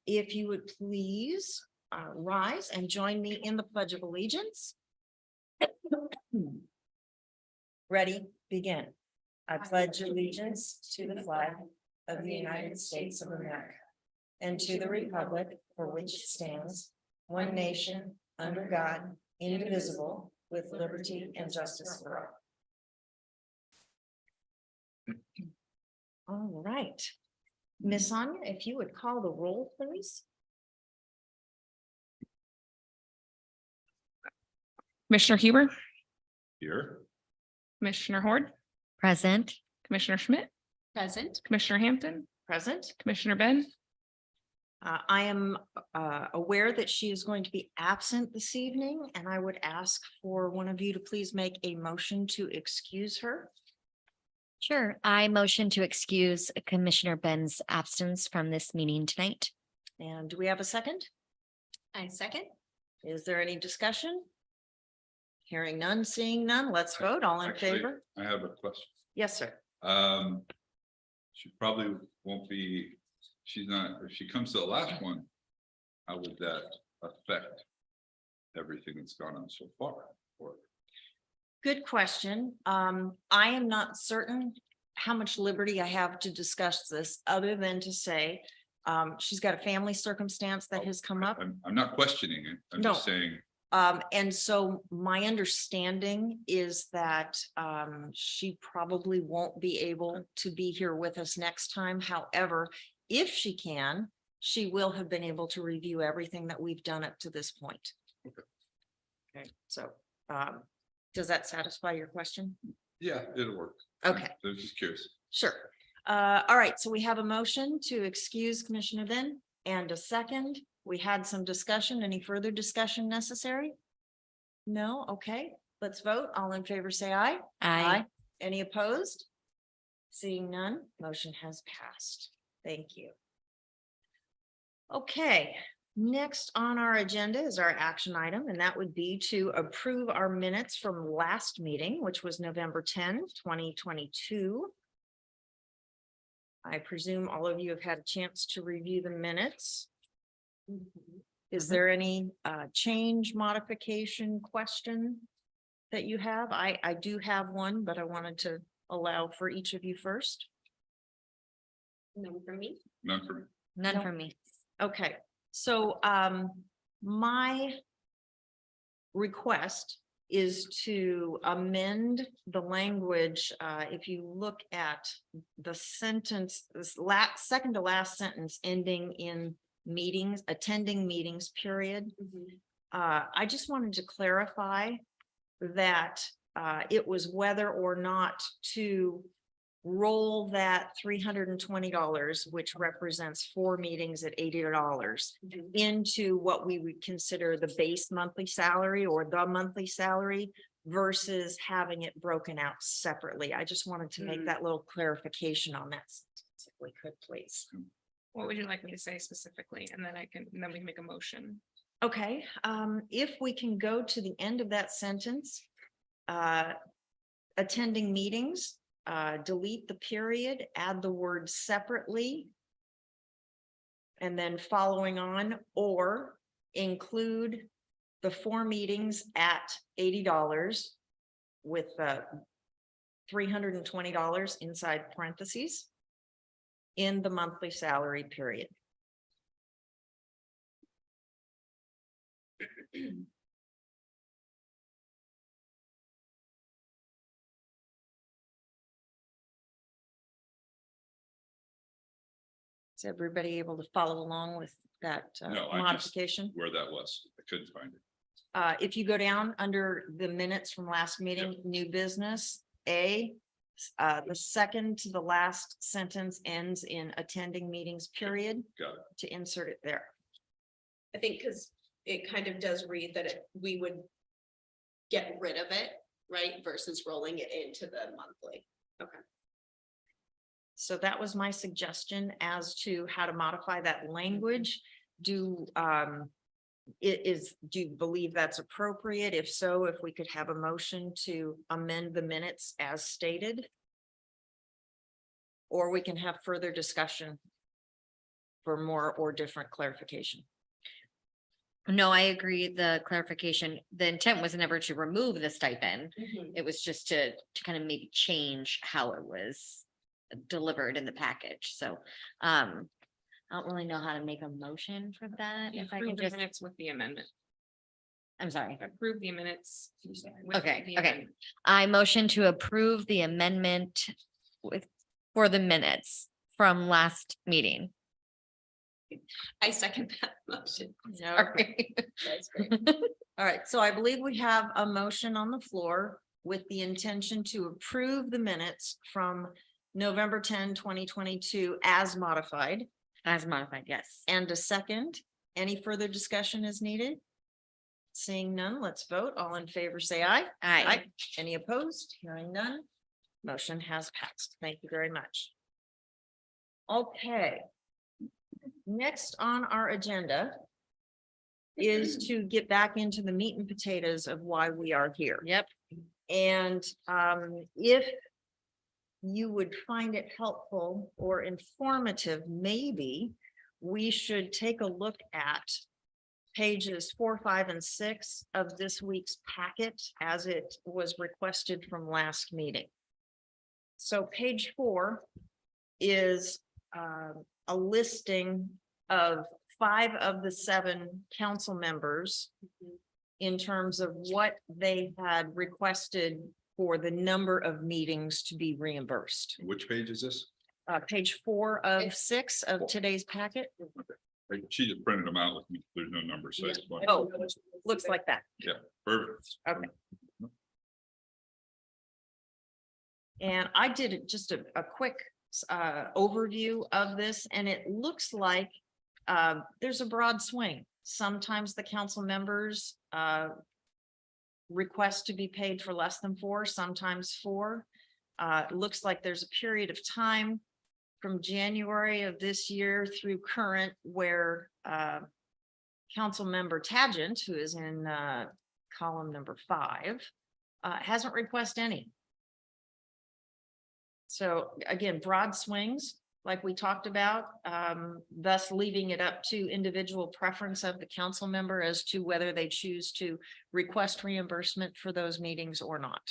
if you would please rise and join me in the Pledge of Allegiance. Ready, begin. I pledge allegiance to the flag of the United States of America and to the republic for which it stands, one nation, under God, indivisible, with liberty and justice for all. All right. Miss Sonia, if you would call the roll, please. Commissioner Huber, Here. Commissioner Horde, Present. Commissioner Schmidt, Present. Commissioner Hampton, Present. Commissioner Ben. I am aware that she is going to be absent this evening, and I would ask for one of you to please make a motion to excuse her. Sure. I motion to excuse Commissioner Ben's absence from this meeting tonight. And do we have a second? I second. Is there any discussion? Hearing none, seeing none, let's vote. All in Actually, favor? I have a question. Yes, sir. She probably won't be, she's not, if she comes to the last one, how would that affect everything that's gone on so far? Or Good question. I am not certain how much liberty I have to discuss this, other than to say she's got a family circumstance that has come up. I'm not questioning it. I'm just saying, And so my understanding is that she probably won't be able to be here with us next time. However, if she can, she will have been able to review everything that we've done up to this point. Okay, so does that satisfy your question? yeah, it'll work. Okay, I was just curious. sure. All right, so we have a motion to excuse Commissioner Ben and a second. We had some discussion. Any further discussion necessary? No? Okay, let's vote. All in favor, say aye. Aye. Any opposed? Seeing none, motion has passed. Thank you. Okay, next on our agenda is our action item, and that would be to approve our minutes from last meeting, which was November 10, 2022. I presume all of you have had a chance to review the minutes. Is there any change, modification, question that you have? I do have one, but I wanted to allow for each of you first. None for me. None for me. None No. for me. Okay, so my request is to amend the language. If you look at the sentence, this second to last sentence ending in meetings, attending meetings, period. I just wanted to clarify that it was whether or not to roll that $320, which represents 4 meetings at $80, into what we would consider the base monthly salary or the monthly salary versus having it broken out separately. I just wanted to make that little clarification on that, if we could, please. What would you like me to say specifically? And then then we can make a motion. Okay, if we can go to the end of that sentence, attending meetings, delete the period, add the word separately. And then following on, or include the 4 meetings at $80 with $320 inside parentheses in the monthly salary period. Is everybody able to follow along with that No, I just- modification? Where that was, I couldn't find it. If you go down under the minutes from last meeting, new business, the second to the last sentence ends in attending meetings, period, Got it. to insert it there. I think because it kind of does read that we would get rid of it, right, versus rolling it into the monthly. So that was my suggestion as to how to modify that language. Do you believe that's appropriate? If so, if we could have a motion to amend the minutes as stated. Or we can have further discussion. for more or different clarification. No, I agree. The clarification, the intent was never to remove the stipend. It was just to kind of maybe change how it was delivered in the package. So, I don't really know how to make a motion for that. If I can Approve the just, minutes with the amendment. I'm sorry. Approve the minutes. with Okay, the okay. amendment. I motion to approve the amendment for the minutes from last meeting. I second that motion. Sorry. That's great. All right, so I believe we have a motion on the floor with the intention to approve the minutes from November 10, 2022, as modified. As modified, yes. And a second, any further discussion is needed? Seeing none, let's vote. All in favor, say aye. Aye. Any opposed? Hearing none. Motion has passed. Thank you very much. Okay. Next on our agenda is to get back into the meat and potatoes of why we are here. Yep. And if you would find it helpful or informative, maybe we should take a look at pages 4, 5, and 6 of this week's packet as it was requested from last meeting. So page 4 is a listing of 5 of the 7 council members in terms of what they had requested for the number of meetings to be reimbursed. Which page is this? Page 4 of 6 of today's packet. She just printed them out with me. There's no number, so it's fine. Oh, looks like that. Perfect. Okay. And I did just a quick overview of this, and it looks like there's a broad swing. Sometimes the council members request to be paid for less than 4, sometimes 4. It looks like there's a period of time from January of this year through current where council member Tagent, who is in column number 5, hasn't requested any. So again, broad swings, like we talked about, thus leaving it up to individual preference of the council member as to whether they choose to request reimbursement for those meetings or not.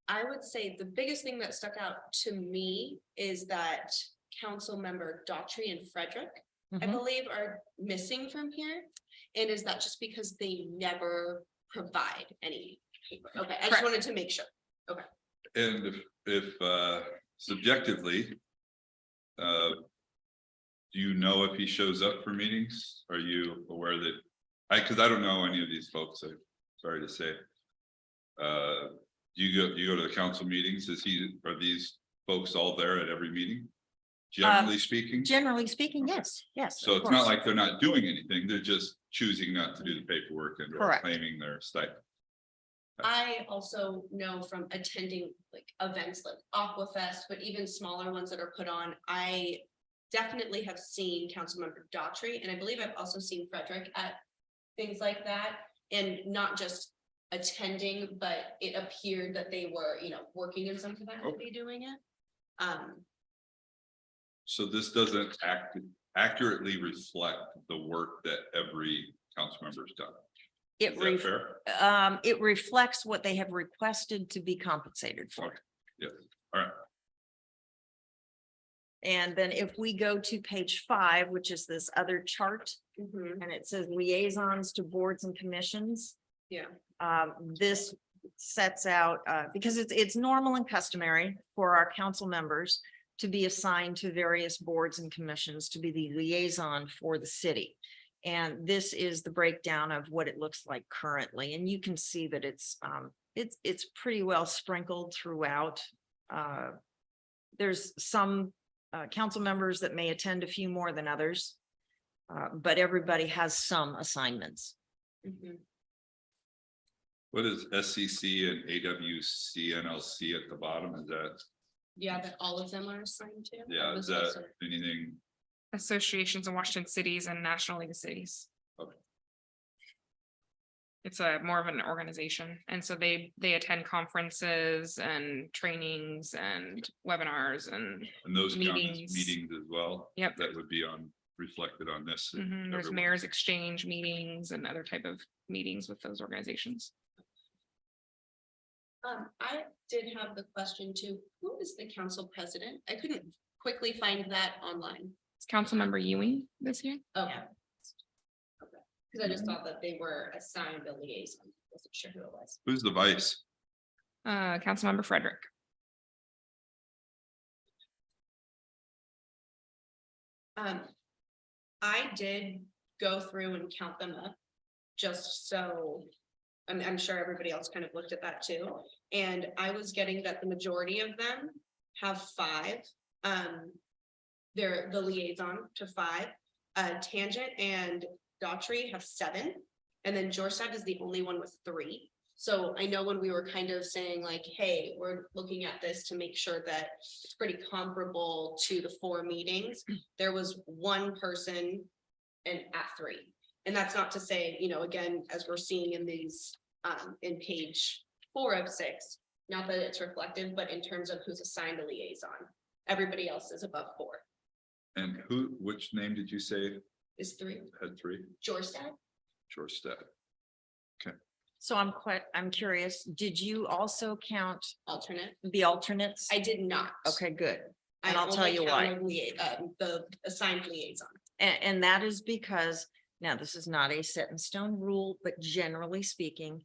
I would say the biggest thing that stuck out to me is that council member Daughtry and Frederick, I Mhm. believe, are missing from here. And is that just because they never provide any paper? Okay, I just Correct. wanted to make sure. And if subjectively, do you know if he shows up for meetings? Are you aware that, because I don't know any of these folks, I'm sorry to say. Do you go to the council meetings? Are these folks all there at every meeting? Generally speaking? Generally speaking, yes, yes. So of it's not course. like they're not doing anything, they're just choosing not to do the paperwork and Correct. claiming their stipend. I also know from attending like events like Aquafest, but even smaller ones that are put on, I definitely have seen Councilmember Daughtry, and I believe I've also seen Frederick at things like that. And not just attending, but it appeared that they were, working in some capacity doing it. So this doesn't accurately reflect the work that every council member's done. It Is that fair? it reflects what they have requested to be compensated for. Okay. Yes, all right. And then if we go to page 5, which is this other chart, and it says liaisons to boards and commissions. Yeah. This sets out, because it's normal and customary for our council members to be assigned to various boards and commissions to be the liaison for the city. And this is the breakdown of what it looks like currently. And you can see that it's pretty well sprinkled throughout. There's some council members that may attend a few more than others, but everybody has some assignments. What is SCC and AWC NLC at the bottom? Is that, Yeah, that all of them are assigned to. yeah, is that anything? Associations in Washington cities and National League of Cities. It's a more of an organization. And so they attend conferences and trainings and webinars and And those count as Meetings. meetings as well. Yep. That would be reflected on this. if there's everyone- mayor's exchange meetings and other type of meetings with those organizations. I did have the question too. Who is the council president? I couldn't quickly find that online. It's Councilmember Ewing this year. Okay. Because I just thought that they were assigned a liaison. Wasn't sure who it was. Who's the vice? Councilmember Frederick. I did go through and count them up. Just so, I'm sure everybody else kind of looked at that too. And I was getting that the majority of them have 5. They're the liaison to 5. Tangent and Daughtry have 7. And then Jorstad is the only one with 3. So I know when we were kind of saying like, hey, we're looking at this to make sure that it's pretty comparable to the 4 meetings. There was 1 person and at 3. And that's not to say, you know, again, as we're seeing in these, in page 4 of 6, not that it's reflective, but in terms of who's assigned a liaison, everybody else is above 4, And which name did you say is 3. had 3? Jorstad? Jorstad. So I'm curious, did you also count Alternate. the alternates? I did not. Okay, good. I And I'll tell only you why. counted the assigned liaison. And that is because, now this is not a set in stone rule, but generally speaking,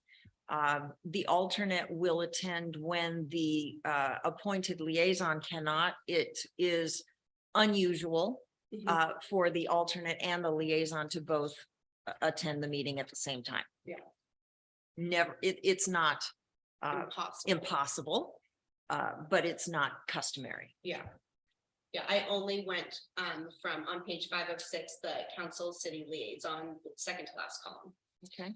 the alternate will attend when the appointed liaison cannot. It is unusual for the alternate and the liaison to both attend the meeting at the same time. Yeah. Never, it's not Impossible. impossible, but it's not customary. Yeah. Yeah, I only went from on page 5 of 6, the council city liaison, second to last column. Okay.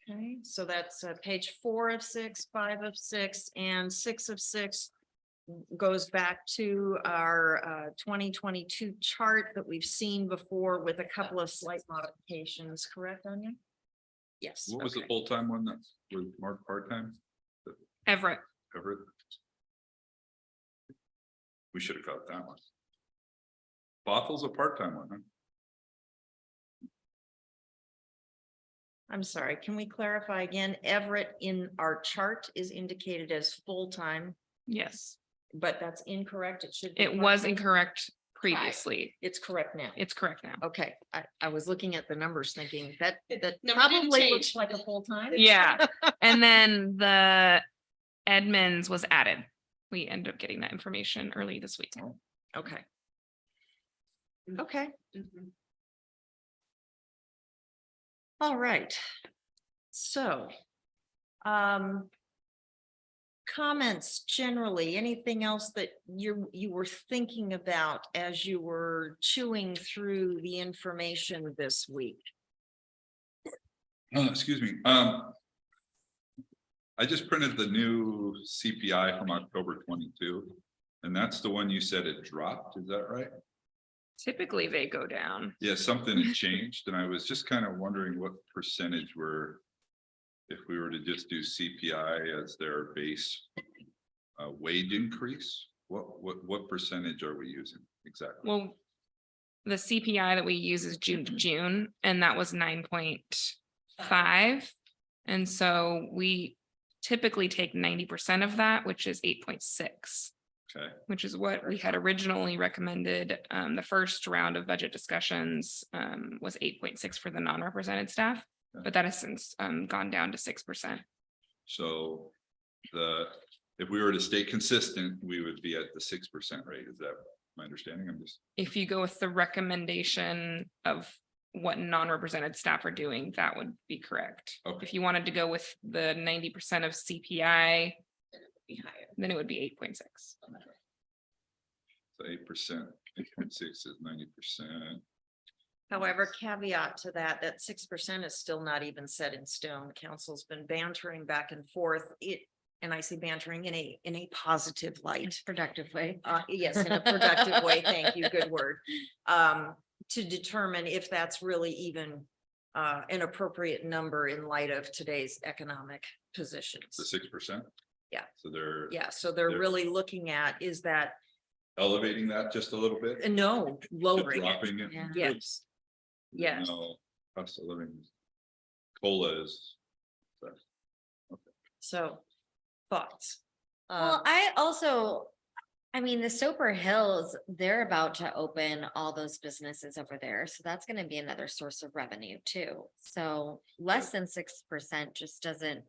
Okay, so that's page 4 of 6, 5 of 6, and 6 of 6 goes back to our 2022 chart that we've seen before with a couple of slight modifications, correct, Anya? Yes. What was the okay. full-time one that was marked part-time? Everett. Everett? We should have got that one. Bothel's a part-time one, huh? I'm sorry, can we clarify again? Everett in our chart is indicated as full-time, Yes, but that's incorrect. It should. be it was part-time. incorrect previously. It's correct now. It's correct now. Okay, I was looking at the numbers thinking that Number didn't probably change. looks like a full-time. Yeah, and then the Edmonds was added. We ended up getting that information early this week. Okay. Okay, Mhm. all right. So, comments generally, anything else that you were thinking about as you were chewing through the information this week? Oh, excuse me. I just printed the new CPI from October 22. And that's the one you said it dropped, is that right? Typically, they go down. Yeah, something had changed and I was just kind of wondering what percentage were. If we were to just do CPI as their base wage increase, what percentage are we using exactly? Well, the CPI that we use is June to June, and that was 9.5. And so we typically take 90% of that, which is 8.6. Okay, Which is what we had originally recommended. The first round of budget discussions was 8.6 for the non-represented staff, but that has since gone down to 6%. so if we were to stay consistent, we would be at the 6% rate. Is that my understanding? I'm just, If you go with the recommendation of what non-represented staff are doing, that would be correct. Okay. If you wanted to go with the 90% of CPI, Be higher. then it would be 8.6. so 8%, 8.6 is 90%. However, caveat to that, that 6% is still not even set in stone. Council's been bantering back and forth. And I say bantering in a positive light. Productive way. Yes, in a productive way. Thank you. Good word. To determine if that's really even an appropriate number in light of today's economic positions. The 6%? Yeah. So they're Yeah, so they're They're- really looking at, is that, elevating that just a little bit? no, lowering it. Dropping it? Yeah. Yes. Yes. No, cost of living. COLA is. So, thoughts? Well, I mean, the Soper Hills, they're about to open all those businesses over there, so that's gonna be another source of revenue too. So less than 6% just doesn't,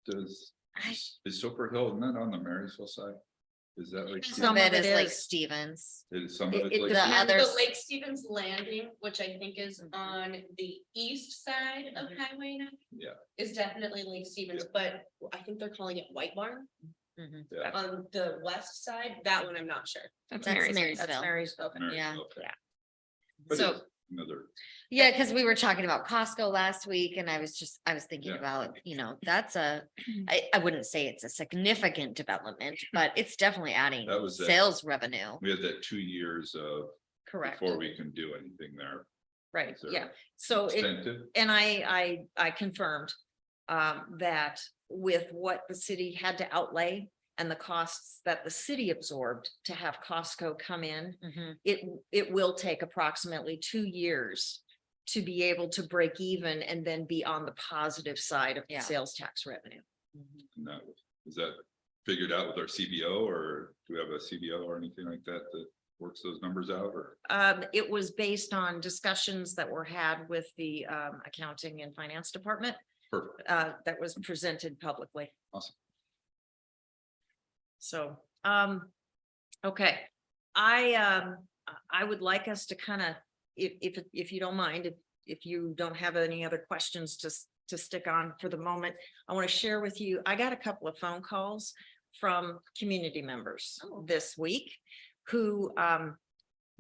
Does, I- is Soper Hill, isn't that on the Marysville side? Is that like? Some some of of it it is like is. Stevens. Is some of It- it it like? The depends. others- The Lake Stevens Landing, which I think is Mhm. on the east side of Highway 9. Yeah. Is definitely Lake Stevens, but I think they're calling it White Barn. Mhm. Yeah. On the west side, that one I'm not sure. That's That's Mary's. Marysville. That's Marysville. Marysville, yeah. okay. Yeah. But So- it's another, Yeah, because we were talking about Costco last week and I was thinking Yeah. about, that's I wouldn't say it's a significant development, but it's definitely adding That was it. sales revenue. we had that 2 years of, Correct, before we can do anything there. right, Is there yeah. So it, Incentive? and I confirmed that with what the city had to outlay and the costs that the city absorbed to have Costco come in, Mhm. it will take approximately 2 years to be able to break even and then be on the positive side of the Yeah. sales tax revenue. And that, is that figured out with our CBO, or do we have a CBO or anything like that that works those numbers out, or? It was based on discussions that were had with the accounting and finance department Perfect, that was presented publicly. Awesome. So, okay, I would like us to kind of, if you don't mind, if you don't have any other questions, just to stick on for the moment, I want to share with you, I got a couple of phone calls from community members this week who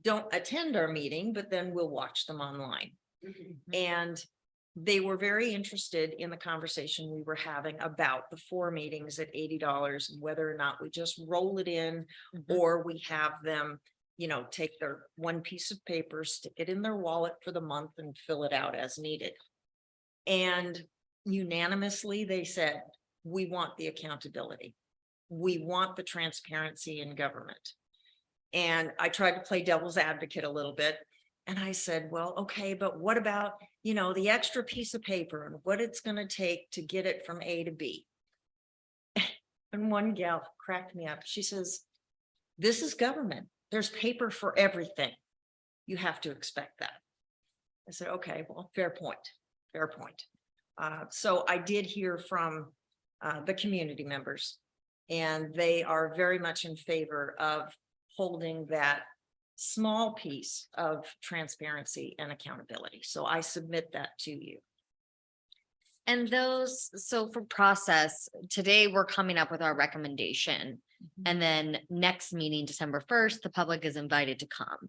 don't attend our meeting, but then we'll watch them online. And they were very interested in the conversation we were having about the 4 meetings at $80 and whether or not we just roll it in Mhm. or we have them, take their one piece of paper, stick it in their wallet for the month and fill it out as needed. And unanimously, they said, we want the accountability. We want the transparency in government. And I tried to play devil's advocate a little bit. And I said, well, okay, but what about, the extra piece of paper and what it's gonna take to get it from A to B? And one gal cracked me up. She says, this is government. There's paper for everything. You have to expect that. I said, okay, well, fair point, fair point. So I did hear from the community members, and they are very much in favor of holding that small piece of transparency and accountability. So I submit that to you. And those, so for process, today we're coming up with our recommendation. And then next meeting, December 1st, the public is invited to come.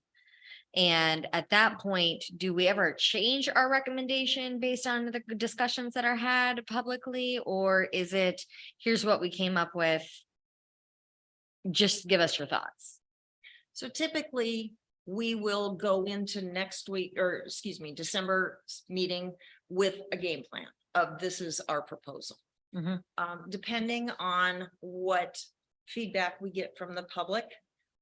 And at that point, do we ever change our recommendation based on the discussions that are had publicly? Or is it, here's what we came up with? Just give us your thoughts. So typically, we will go into next week, or excuse me, December meeting with a game plan of this is our proposal. Mhm. Depending on what feedback we get from the public,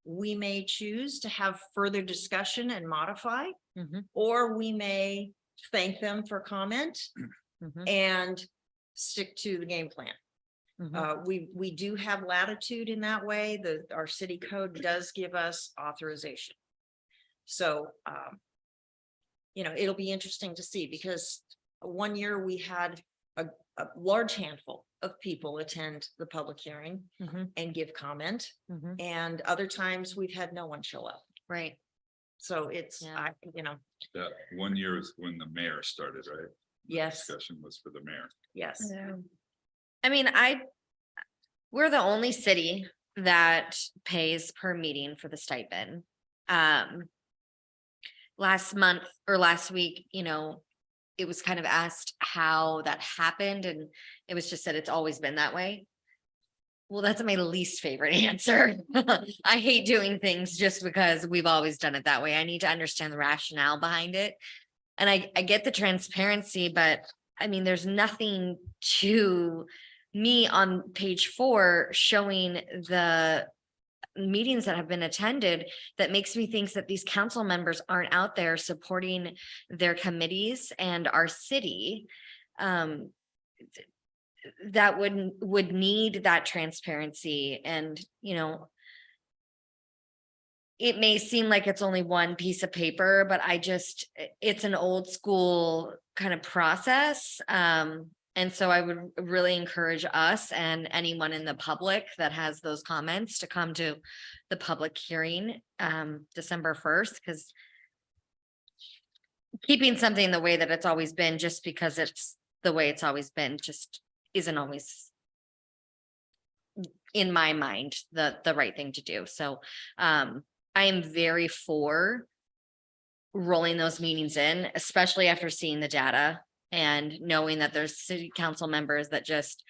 we may choose to have further discussion and modify, Mhm. or we may thank them for comment Mhm. and stick to the game plan. Mhm. We do have latitude in that way. Our city code does give us authorization. So, it'll be interesting to see, because 1 year we had a large handful of people attend the public hearing Mhm. and give comment, Mhm. and other times we've had no one show up. Right. So it's, Yeah. That 1 year is when the mayor started, right? The Yes. Discussion was for the mayor. yes. I mean, we're the only city that pays per meeting for the stipend. Last month or last week, it was kind of asked how that happened, and it was just said it's always been that way. Well, that's my least favorite answer. I hate doing things just because we've always done it that way. I need to understand the rationale behind it. And I get the transparency, but I mean, there's nothing to me on page 4 showing the meetings that have been attended that makes me think that these council members aren't out there supporting their committees and our city. That would need that transparency and, you know, it may seem like it's only one piece of paper, but it's an old school kind of process. And so I would really encourage us and anyone in the public that has those comments to come to the public hearing, December 1st, because keeping something the way that it's always been, just because it's the way it's always been, just isn't always, in my mind, the right thing to do. So, I am very for rolling those meetings in, especially after seeing the data and knowing that there's city council members that just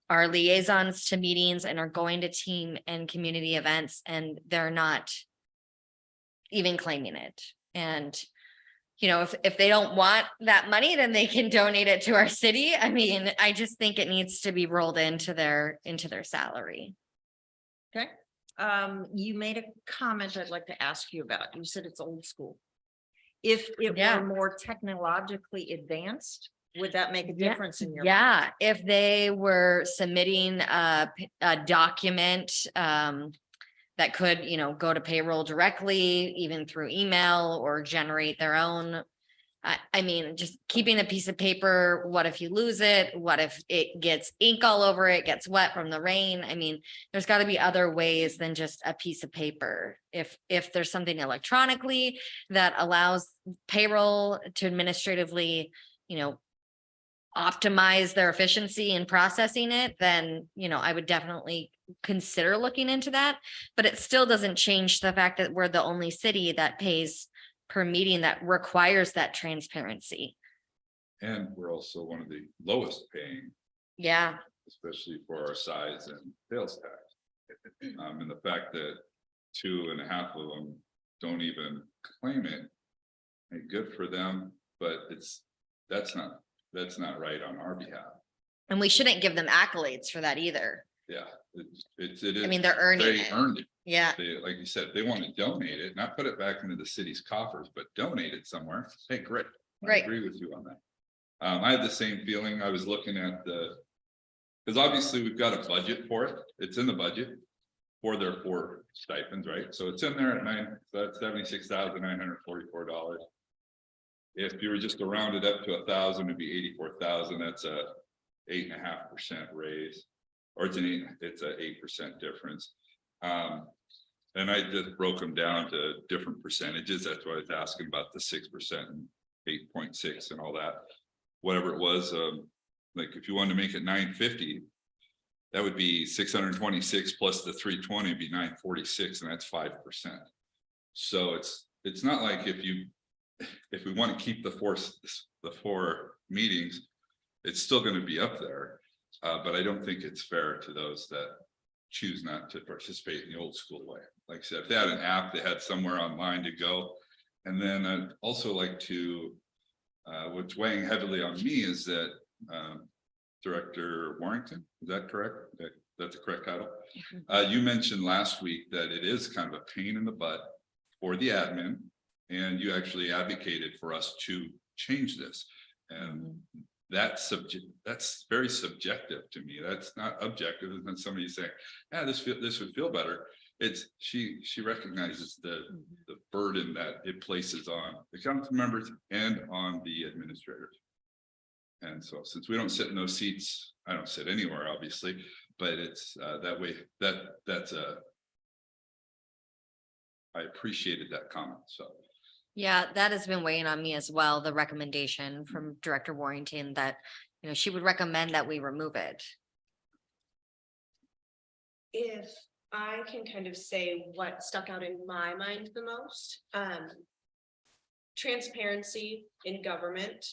are liaisons to meetings and are going to team and community events, and they're not even claiming it. And, you know, if they don't want that money, then they can donate it to our city. I mean, I just think it needs to be rolled into their salary. Okay. You made a comment I'd like to ask you about. You said it's old school. If it Yeah. were more technologically advanced, would that make a Yeah, difference in your? Yeah, if they were submitting a document that could, you know, go to payroll directly, even through email, or generate their own. I mean, just keeping a piece of paper, what if you lose it? What if it gets ink all over it, gets wet from the rain? I mean, there's got to be other ways than just a piece of paper. If there's something electronically that allows payroll to administratively, you know, optimize their efficiency in processing it, then, you know, I would definitely consider looking into that. But it still doesn't change the fact that we're the only city that pays per meeting that requires that transparency. And we're also one of the lowest paying, Yeah, especially for our size and sales tax. And the fact that 2.5 of them don't even claim it, and good for them, but that's not right on our behalf. and we shouldn't give them accolades for that either. Yeah, it is. I mean, they're earning They it. earned it. Yeah, They, like you said, they want to donate it, not put it back into the city's coffers, but donate it somewhere. Hey, great. I Right. agree with you on that. I had the same feeling. I was looking at because obviously we've got a budget for it. It's in the budget for their 4 stipends, right? So it's in there at that's $76,944. If you were just to round it up to 1,000, it'd be 84,000. That's a 8.5% raise, or it's a 8% difference. And I just broke them down to different percentages. That's why I was asking about the 6% and 8.6 and all that. Whatever it was, like if you wanted to make it 950, that would be 626 plus the 320 would be 946, and that's 5%. So it's not like if we want to keep the 4 meetings, it's still going to be up there. But I don't think it's fair to those that choose not to participate in the old school way. Like I said, if they had an app, they had somewhere online to go. And then I'd also like to, what's weighing heavily on me is that Director Warrington, is that correct? That's the correct title. You mentioned last week that it is kind of a pain in the butt for the admin, and you actually advocated for us to change this. And that's very subjective to me. That's not objective. It's not somebody saying, yeah, this would feel better. It's she recognizes the burden that it places on the council members and on the administrators. And so since we don't sit in those seats, I don't sit anywhere, obviously, but it's that way, I appreciated that comment. So yeah, that has been weighing on me as well. The recommendation from Director Warrington that, you know, she would recommend that we remove it. If I can kind of say what stuck out in my mind the most, transparency in government.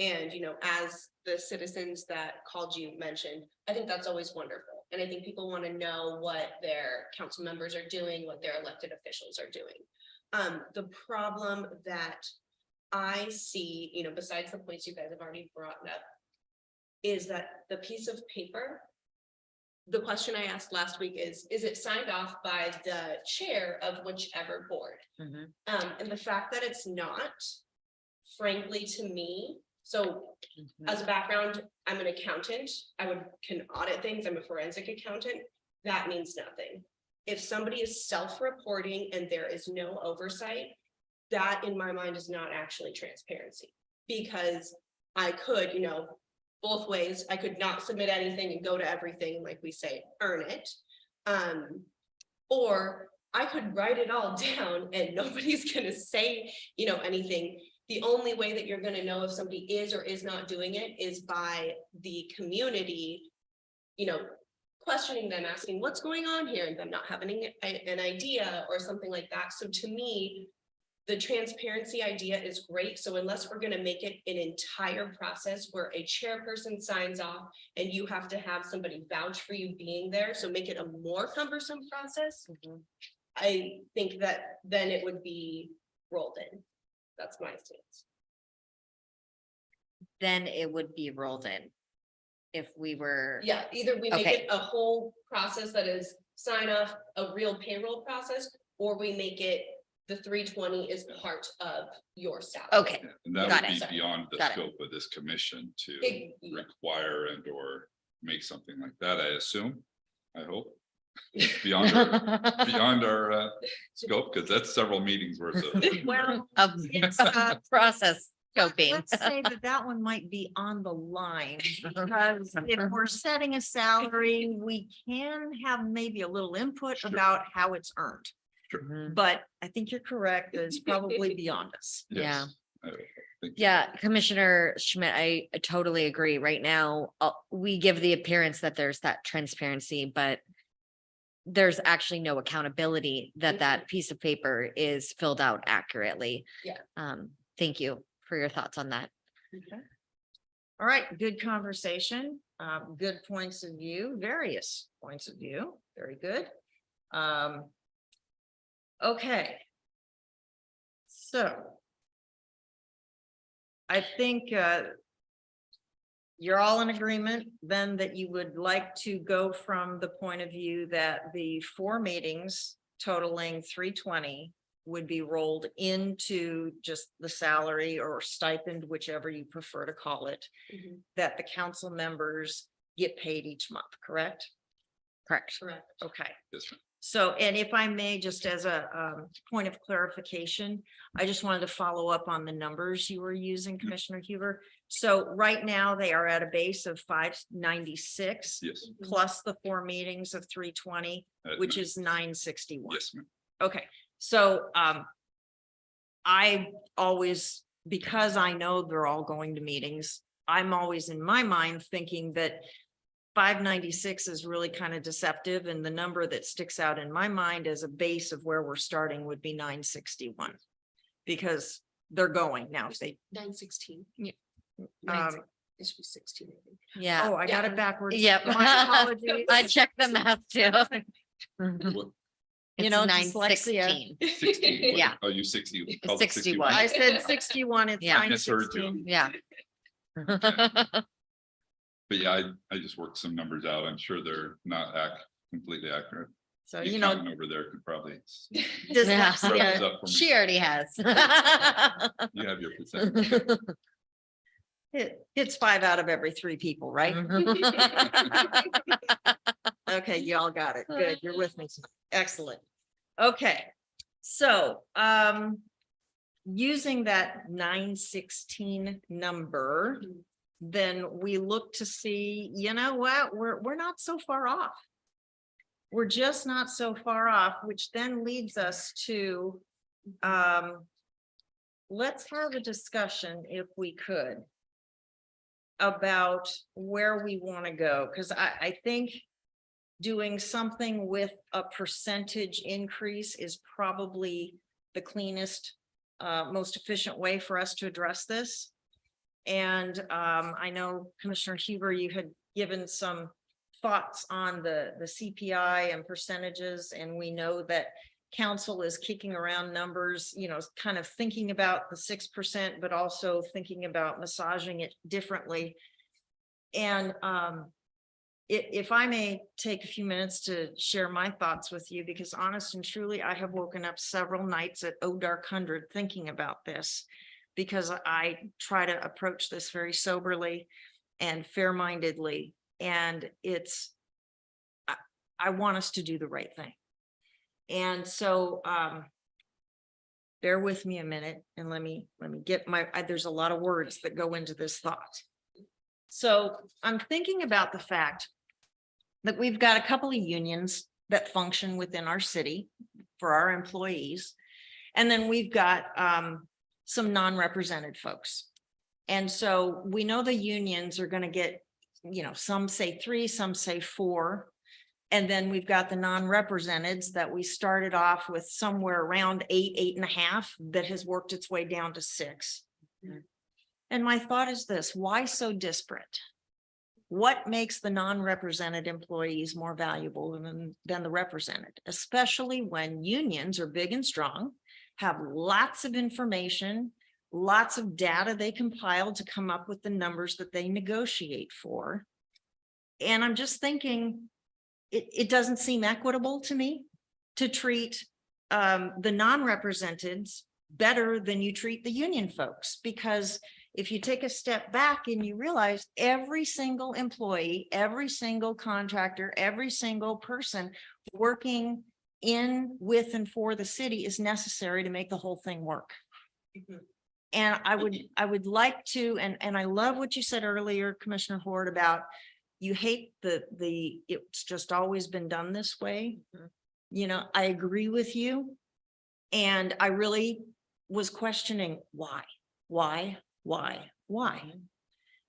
And, you know, as the citizens that called you mentioned, I think that's always wonderful. And I think people want to know what their council members are doing, what their elected officials are doing. The problem that I see, besides the points you guys have already brought up, is that the piece of paper. The question I asked last week is it signed off by the chair of whichever board? Mhm. And the fact that it's not, frankly, to me, so as a background, I'm an accountant. Can audit things. I'm a forensic accountant. That means nothing. If somebody is self-reporting and there is no oversight, that in my mind is not actually transparency. Because I could, both ways, I could not submit anything and go to everything, like we say, earn it. Or I could write it all down and nobody's gonna say, anything. The only way that you're gonna know if somebody is or is not doing it is by the community, questioning them, asking what's going on here, and them not having an idea or something like that. So to me, the transparency idea is great. So unless we're gonna make it an entire process where a chairperson signs off and you have to have somebody vouch for you being there, so make it a more cumbersome process. I think that then it would be rolled in. That's my stance. Then it would be rolled in. If we were. Yeah, either we make Okay. it a whole process that is sign off, a real payroll process, or we make it the 320 is part of your salary. Okay, And that Got would it. be beyond the Got it. scope of this commission to Big- require and or make something like that, I assume, I hope. Beyond our, beyond our scope, because that's several meetings worth of. Well, Of it's, process scoping. let's say that one might be on the line, because if we're setting a salary, we can have maybe a little input Sure. about how it's earned. Mhm. But I think you're correct, it's probably beyond us. Yes, I think- Yeah, Commissioner Schmidt, I totally agree. Right now, we give the appearance that there's that transparency, but there's actually no accountability that that piece of paper is filled out accurately. Yeah. Thank you for your thoughts on that. Okay. All right, good conversation, good points of view, various points of view, very good. Okay. So. I think, you're all in agreement then that you would like to go from the point of view that the 4 meetings totaling 320 would be rolled into just the salary or stipend, whichever you prefer to call it, Mhm. that the council members get paid each month, correct? Correct. Correct. Okay. Yes, ma'am. So, and if I may, just as a point of clarification, I just wanted to follow up on the numbers you were using, Commissioner Huber. So right now they are at a base of 596 Yes. plus the 4 meetings of 320, which is 961. Yes, ma'am. Okay, so I always, because I know they're all going to meetings, I'm always in my mind thinking that 596 is really kind of deceptive, and the number that sticks out in my mind as a base of where we're starting would be 961. Because they're going now, if they, 916. um, It should be 16. I think. Yeah. oh, I got it backwards. Yep. My apologies. I checked the math too. What, You know, It's dyslexia. 916. 60? What- Yeah. Oh, you 60? It's called it 61. I said 61, it's Yeah. Misheard you. 916. Yeah. But yeah, I just worked some numbers out. I'm sure they're not completely accurate. So, The you know, accountant over there could probably Yeah. sum dyslexia, this up for me. She already has. You have your percentage. it's 5 out of every 3 people, right? Okay, you all got it. Good, you're with me. Excellent. Okay, so, using that 916 number, then we look to see, you know what, we're not so far off. We're just not so far off, which then leads us to, let's have a discussion if we could about where we want to go, because I think doing something with a percentage increase is probably the cleanest, most efficient way for us to address this. And I know Commissioner Huber, you had given some thoughts on the CPI and percentages, and we know that council is kicking around numbers, kind of thinking about the 6%, but also thinking about massaging it differently. And if I may take a few minutes to share my thoughts with you, because honest and truly, I have woken up several nights at Oh Dark 100 thinking about this, because I try to approach this very soberly and fair-mindedly. And I want us to do the right thing. And so bear with me a minute and let me get there's a lot of words that go into this thought. So I'm thinking about the fact that we've got a couple of unions that function within our city for our employees. And then we've got some non-represented folks. And so we know the unions are going to get, some say 3, some say 4. And then we've got the non-representeds that we started off with somewhere around 8, 8.5 that has worked its way down to 6. And my thought is this: why so disparate? What makes the non-represented employees more valuable than the represented, especially when unions are big and strong, have lots of information, lots of data they compile to come up with the numbers that they negotiate for. And I'm just thinking, it doesn't seem equitable to me to treat the non-representeds better than you treat the union folks, because if you take a step back and you realize every single employee, every single contractor, every single person working in, with, and for the city is necessary to make the whole thing work. And I would like to, and I love what you said earlier, Commissioner Horde, about you hate it's just always been done this way. I agree with you. And I really was questioning why.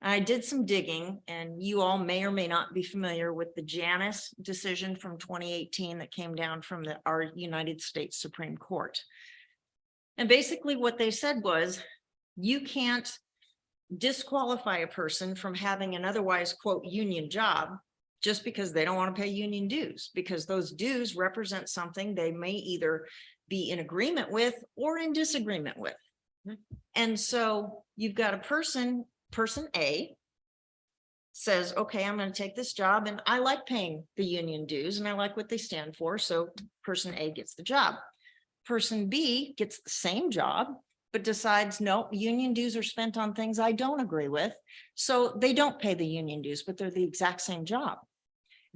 I did some digging, and you all may or may not be familiar with the Janus decision from 2018 that came down from our United States Supreme Court. And basically what they said was, you can't disqualify a person from having an otherwise, quote, union job just because they don't want to pay union dues, because those dues represent something they may either be in agreement with or in disagreement with. And so you've got a person A says, okay, I'm going to take this job and I like paying the union dues and I like what they stand for. So person A gets the job. Person B gets the same job, but decides, no, union dues are spent on things I don't agree with. So they don't pay the union dues, but they're the exact same job.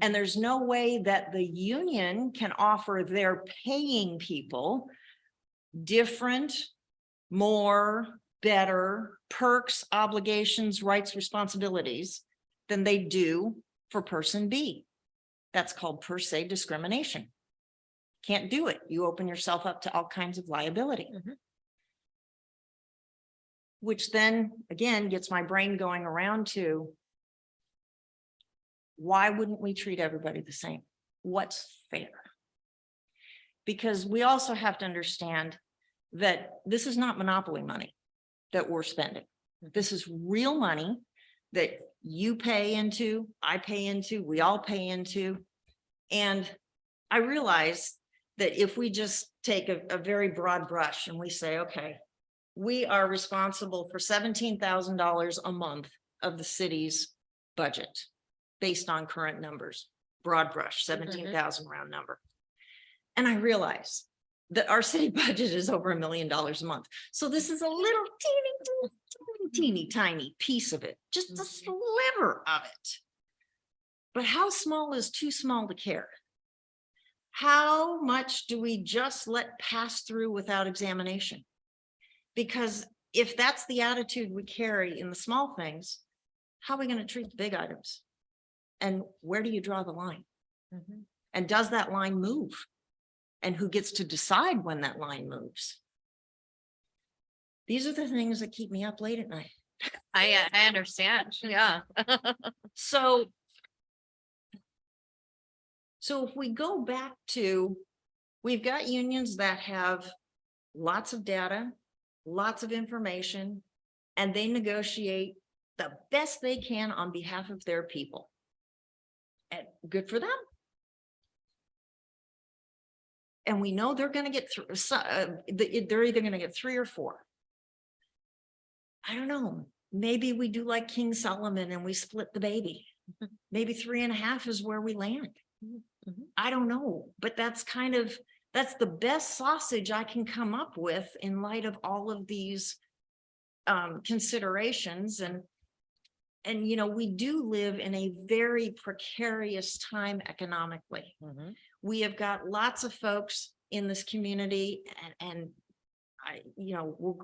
And there's no way that the union can offer their paying people different, more, better perks, obligations, rights, responsibilities than they do for person B. That's called per se discrimination. Can't do it. You open yourself up to all kinds of liability. Which then again gets my brain going around to, why wouldn't we treat everybody the same? What's fair? Because we also have to understand that this is not monopoly money that we're spending. This is real money that you pay into, I pay into, we all pay into. And I realize that if we just take a very broad brush and we say, okay, we are responsible for $17,000 a month of the city's budget based on current numbers, broad brush, 17,000 round number. And I realize that our city budget is over $1 million a month. So this is a little teeny tiny piece of it, just a sliver of it. But how small is too small to care? How much do we just let pass through without examination? Because if that's the attitude we carry in the small things, how are we going to treat the big items? And where do you draw the line? And does that line move? And who gets to decide when that line moves? These are the things that keep me up late at night. I understand. Yeah. So if we go back to, we've got unions that have lots of data, lots of information, and they negotiate the best they can on behalf of their people. And good for them. And we know they're gonna get through, they're either gonna get 3 or 4. I don't know, maybe we do like King Solomon and we split the baby. Maybe 3.5 is where we land. I don't know, but that's the best sausage I can come up with in light of all of these considerations and you know, we do live in a very precarious time economically. We have got lots of folks in this community and I, you know,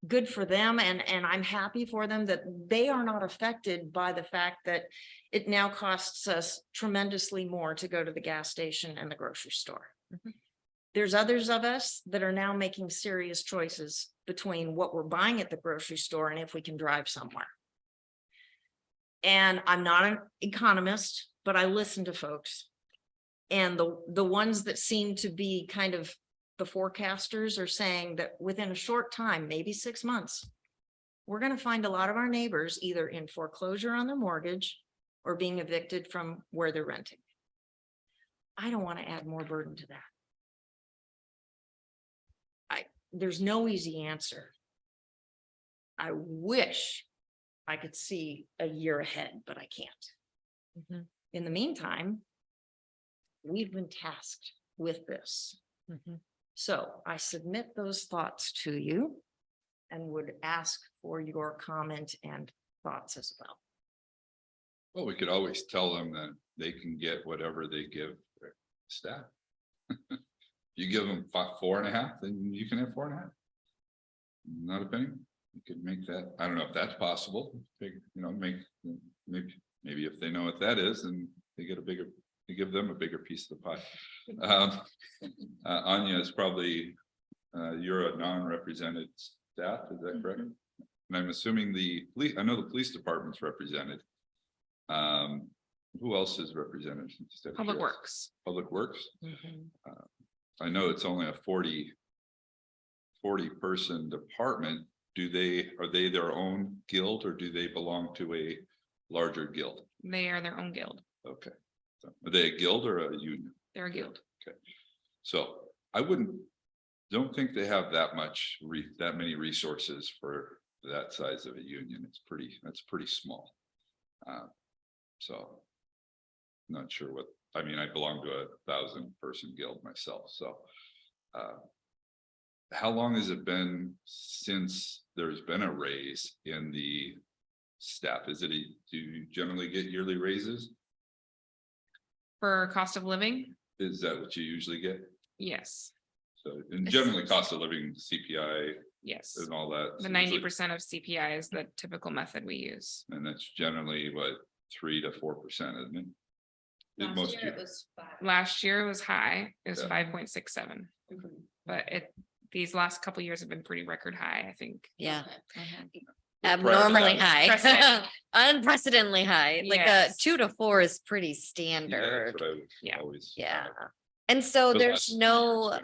good for them and I'm happy for them that they are not affected by the fact that it now costs us tremendously more to go to the gas station and the grocery store. There's others of us that are now making serious choices between what we're buying at the grocery store and if we can drive somewhere. And I'm not an economist, but I listen to folks. And the ones that seem to be kind of the forecasters are saying that within a short time, maybe 6 months, we're going to find a lot of our neighbors either in foreclosure on their mortgage or being evicted from where they're renting. I don't want to add more burden to that. There's no easy answer. I wish I could see a year ahead, but I can't. In the meantime, we've been tasked with this. So I submit those thoughts to you and would ask for your comment and thoughts as well. Well, we could always tell them that they can get whatever they give their staff. You give them 4.5, then you can have 4.5. Not a penny. You could make that, I don't know if that's possible, you know, maybe if they know what that is, and they get you give them a bigger piece of the pie. Anya is probably, you're a non-represented staff, is that correct? And I'm assuming I know the police department's represented. Who else is represented? Public Works. Public Works. I know it's only a 40 person department. Are they their own guild or do they belong to a larger guild? They are their own guild. Okay. So are they a guild or a union? They're a guild. Okay. So I don't think they have that many resources for that size of a union. That's pretty small. So not sure I belong to a 1,000-person guild myself. So how long has it been since there's been a raise in the staff? Do you generally get yearly raises? For cost of living? Is that what you usually get? Yes. So, and generally cost of living, CPI Yes. and all that. The 90% of CPI is the typical method we use. And that's generally what, 3 to 4%, isn't it? Last year it was 5. Last year was high. It was Yeah. 5.67. But these last couple of years have been pretty record high, I think. Yeah. Okay. Abnormally high, Precedent. unprecedentedly high, like a Yes. 2 to 4 is pretty Yeah, standard. that's what I would Yeah. always. Yeah. And so But there's last- no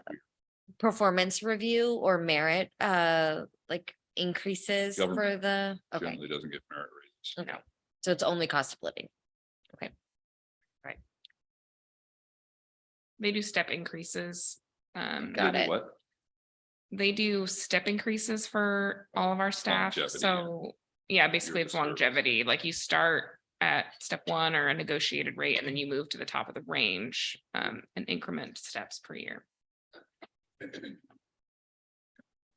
performance review or merit, like increases for Government the, okay, Generally doesn't get merit raises. No. so it's only cost of living. They do step increases. Got They do it. What? They do step increases for all of our staff. Longevity, So yeah, basically it's Years of service. longevity. Like you start at step 1 or a negotiated rate, and then you move to the top of the range, and increment steps per year.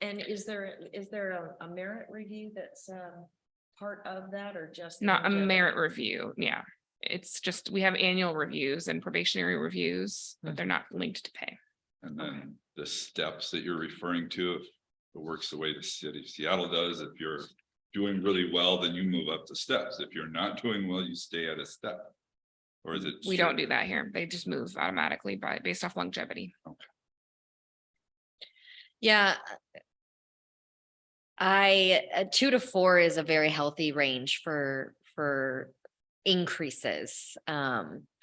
And is there a merit review that's part of that or just? the Not a longevity? merit review. Yeah. It's just, we have annual reviews and probationary reviews, but they're not linked to pay. And then the steps that you're referring to, if it works the way the city of Seattle does, if you're doing really well, then you move up the steps. If you're not doing well, you stay at a step. Or is it? We don't do that here. They just move automatically based off longevity. Yeah. 2 to 4 is a very healthy range for increases.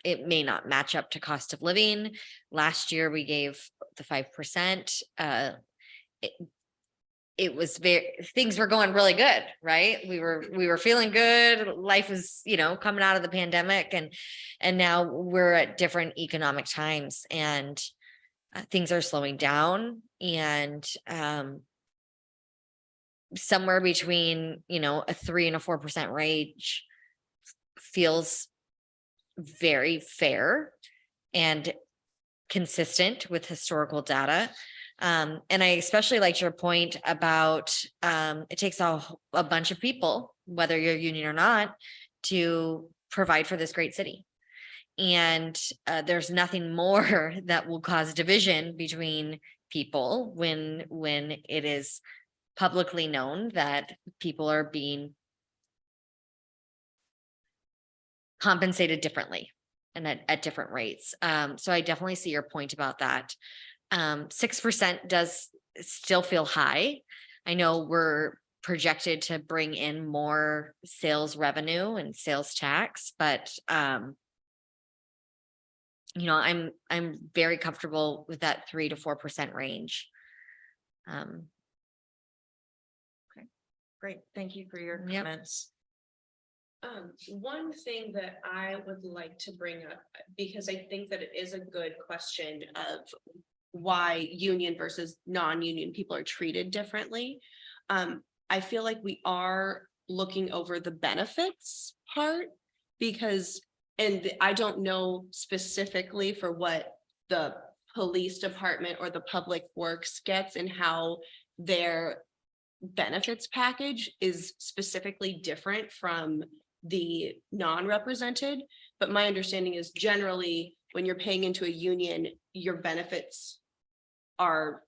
It may not match up to cost of living. Last year we gave the 5%. It was things were going really good, right? We were feeling good. Life was, coming out of the pandemic and now we're at different economic times. And things are slowing down and, somewhere between, a 3 and a 4% range feels very fair and consistent with historical data. And I especially liked your point about, it takes a bunch of people, whether you're union or not, to provide for this great city. And there's nothing more that will cause division between people when it is publicly known that people are being compensated differently and at different rates. So I definitely see your point about that. 6% does still feel high. I know we're projected to bring in more sales revenue and sales tax, but I'm very comfortable with that 3 to 4% range. Great, thank you for your Yep. comments. One thing that I would like to bring up, because I think that it is a good question of why union versus non-union people are treated differently. I feel like we are looking over the benefits part because, and I don't know specifically for what the police department or the public works gets and how their benefits package is specifically different from the non-represented. But my understanding is generally when you're paying into a union, your benefits are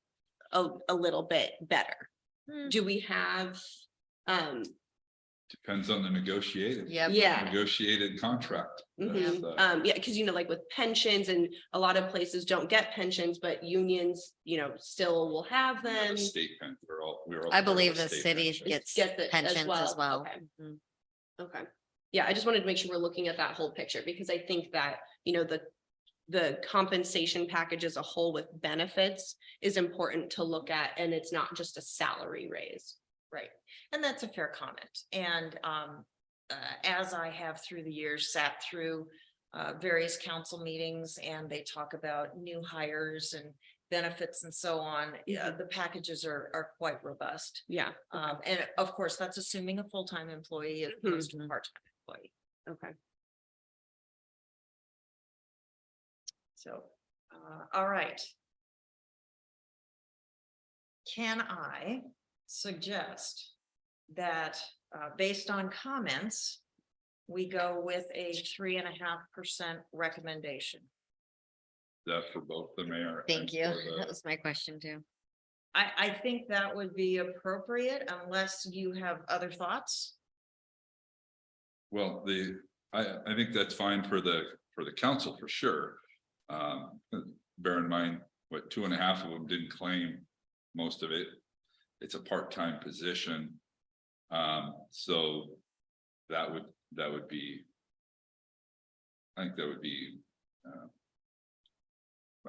a little bit better. Hmm. Do we have, Depends on the negotiated. Yep. yeah. Negotiated contract. Mhm. That's, Yeah, because like with pensions and a lot of places don't get pensions, but unions, still will have we have them. a State pen, we're all. I part of believe a the state city pension. gets Get it pensions as well. Okay. Mhm. Okay. Yeah, I just wanted to make sure we're looking at that whole picture because I think that, the compensation package as a whole with benefits is important to look at, and it's not just a salary raise. Right, and that's a fair comment, and as I have through the years sat through various council meetings and they talk about new hires and benefits and so on, the packages are quite robust. Yeah. And of course, that's assuming a full-time employee as opposed to a Mhm. part-time employee, Okay. so, all right. Can I suggest that, based on comments, we go with a 3.5% recommendation? That for both the mayor. Thank and you. for the- That was my question too. I think that would be appropriate unless you have other thoughts. Well, I think that's fine for the council for sure. Bear in mind, what, 2.5 of them didn't claim most of it. It's a part-time position. So that would be. I think that would be.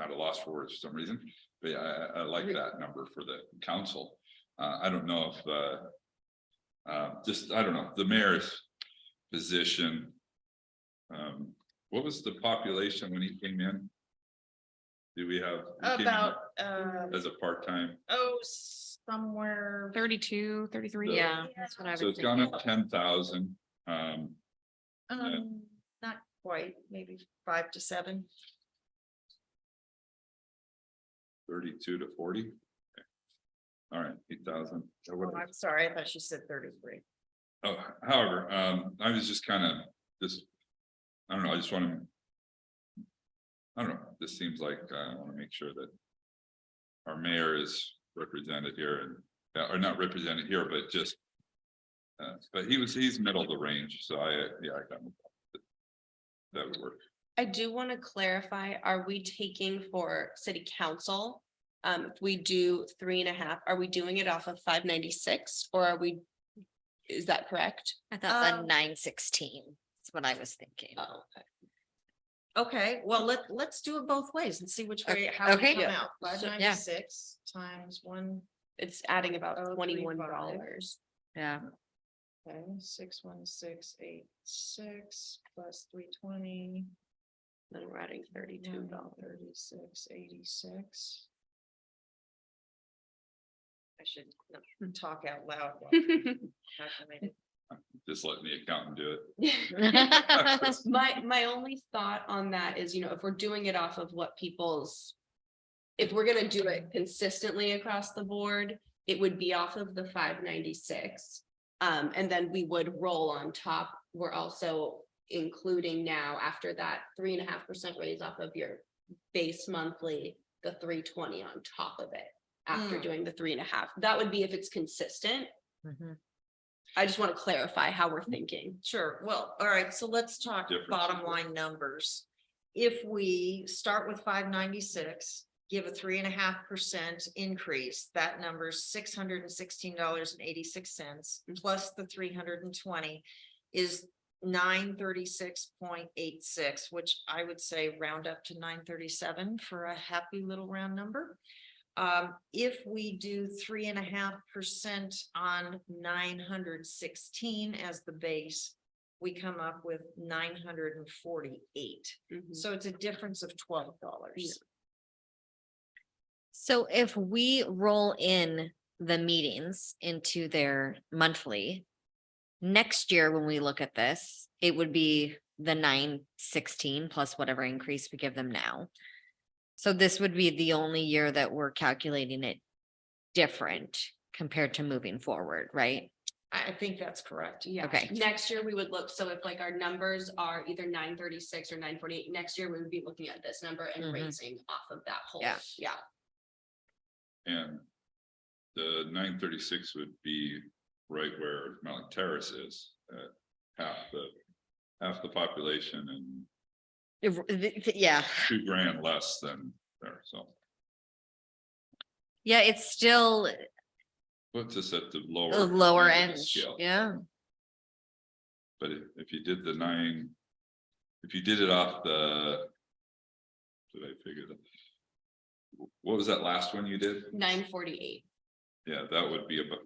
At a loss for words for some reason, but yeah, I like that number for the council. I don't know if, I don't know, the mayor's position. What was the population when he came in? Do we have? he came in About, As a part-time, somewhere. 32, 33. Yeah, that's what I was so it's gone thinking. up 10,000. Not quite, maybe 5 to 7. 32 to 40. Okay. All right, 8,000. Oh, I'm sorry, I thought she said 33. Oh, however, I was just kind of I don't know, I just want to. I don't know, this seems like I want to make sure that. Our mayor is represented here and, or not represented here, but just. But he's middle of the range, so I got. That would work. I do want to clarify, are we taking for city council? If we do 3.5, are we doing it off of 596 or is that correct? I thought the Um, 916 is what I was thinking. Oh, okay. Okay, well, let's do it both ways and see which way, how we Okay. come Yeah. out. So- 596 times 1, It's adding about Oh, $21. Yeah. okay, 61686 plus 320. Then we're adding $32. 36.86. I should not talk out loud. while calculating. Just letting the accountant do it. My only thought on that is, if we're doing it off of what people's. If we're gonna do it consistently across the board, it would be off of the 596. And then we would roll on top. We're also including now after that 3.5% raise off of your base monthly, the 320 on top of it. After doing the 3.5, that would be if it's consistent. Mhm. I just want to clarify how we're thinking. Sure, well, all right, so let's talk Differences. bottom line numbers. If we start with 596, give a 3.5% increase, that number's $616.86 plus the 320 is 936.86, which I would say round up to 937 for a happy little round number. If we do 3.5% on 916 as the base, we come up with 948. So it's a difference of $12. So if we roll in the meetings into their monthly. Next year, when we look at this, it would be the 916 plus whatever increase we give them now. So this would be the only year that we're calculating it different compared to moving forward, right? I think that's correct. Yeah. Okay. Next year we would look, so if like our numbers are either 936 or 948, next year we would be looking at this number and Mhm. raising off of that whole. Yeah. Yeah. And the 936 would be right where Mountain Terrace is, at half the population and Yeah, $2,000 less than there, so. yeah, it's still Puts us at the the lower. lower end end, of the scale. yeah. But if you did the if you did it off the. Did I figure that? What was that last one you did? 948. Yeah, that would be about,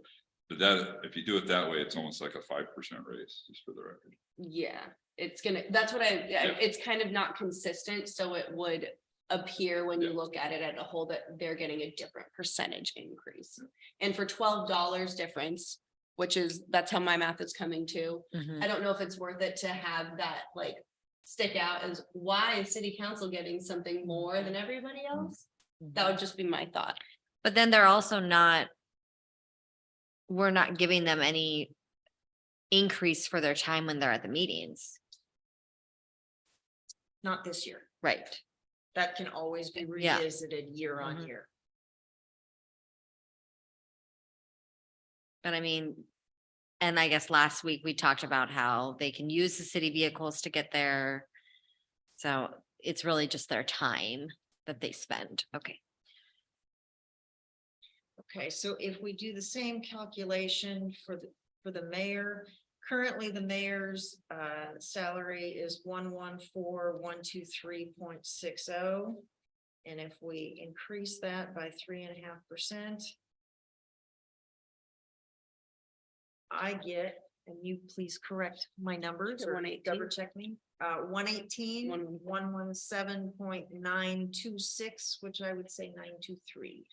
but that, if you do it that way, it's almost like a 5% raise, just for the record. Yeah, that's what it's kind of not consistent, so it would appear when you Yeah. look at it as a whole that they're getting a different percentage increase. And for $12 difference, that's how my math is coming to. Mhm. I don't know if it's worth it to have that like stick out as why is city council getting something more than everybody else? That would just be my thought. But then they're also not. We're not giving them any increase for their time when they're at the meetings, Not this year. right? That can always be Yeah. revisited year on Mhm. year. But I mean, and I guess last week we talked about how they can use the city vehicles to get there. So it's really just their time that they spend. Okay. Okay, so if we do the same calculation for the mayor, currently the mayor's salary is 114,123.60. And if we increase that by 3.5%. I get, and you please correct my numbers or 118. double check me, 118, 117.926, which I would say 923.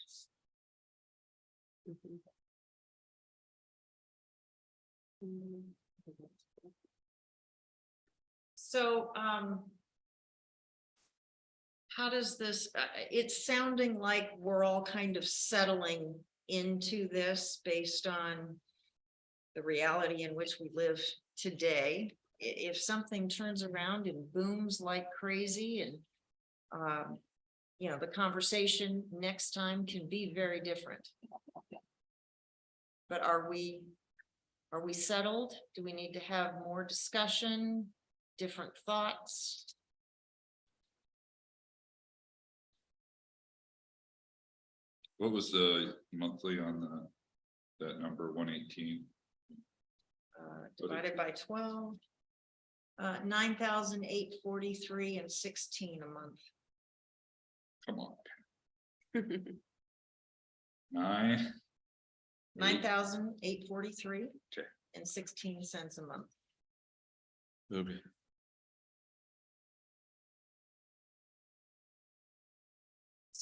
So, how does this, it's sounding like we're all kind of settling into this based on the reality in which we live today. If something turns around and booms like crazy and, the conversation next time can be very different. But are we settled? Do we need to have more discussion, different thoughts? What was the monthly on that number, 118? Divided by 12. 9,843.16 a month. Come on. 9. 9,843. Okay. And 16 cents a month. Okay.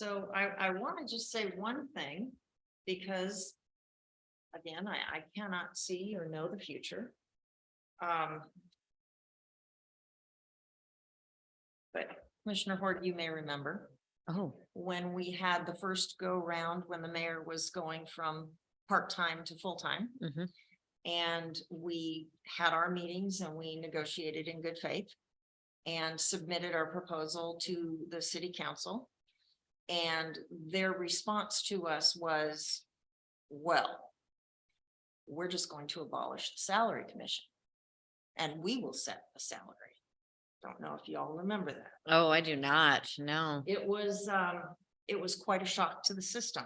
So I want to just say one thing, because again, I cannot see or know the future. But Commissioner Hort, you may remember Oh, when we had the first go round, when the mayor was going from part-time to full-time. Mhm. And we had our meetings and we negotiated in good faith and submitted our proposal to the city council. And their response to us was, well, we're just going to abolish the salary commission. And we will set the salary. Don't know if you all remember that. oh, I do not, no. It was quite a shock to the system.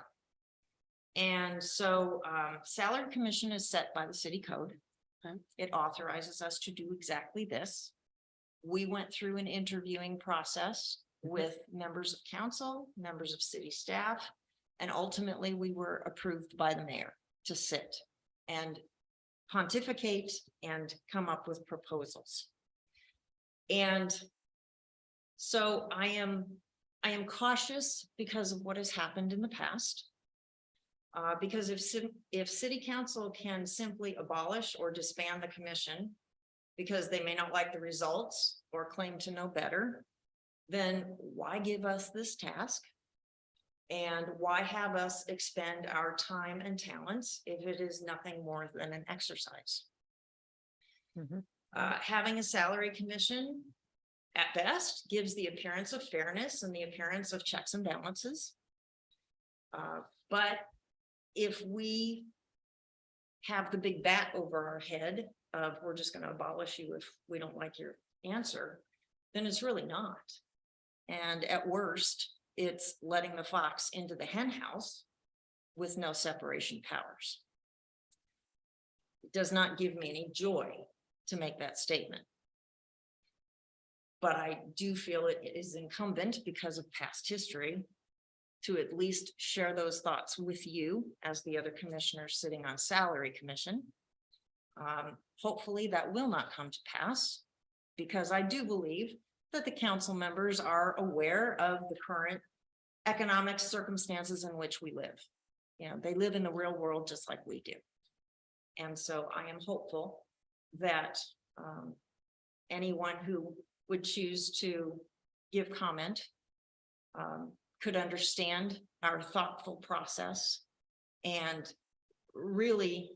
And so, salary commission is set by the city code. Okay. It authorizes us to do exactly this. We went through an interviewing process with members of council, members of city staff, and ultimately we were approved by the mayor to sit and pontificate and come up with proposals. And so I am cautious because of what has happened in the past. Because if city council can simply abolish or disband the commission because they may not like the results or claim to know better, then why give us this task? And why have us expend our time and talents if it is nothing more than an exercise? Mhm. Having a salary commission at best gives the appearance of fairness and the appearance of checks and balances. But if we have the big bat over our head of we're just going to abolish you if we don't like your answer, then it's really not. And at worst, it's letting the fox into the hen house with no separation powers. It does not give me any joy to make that statement. But I do feel it is incumbent because of past history to at least share those thoughts with you as the other commissioners sitting on salary commission. Hopefully that will not come to pass because I do believe that the council members are aware of the current economic circumstances in which we live. You know, they live in the real world just like we do. And so I am hopeful that anyone who would choose to give comment could understand our thoughtful process and really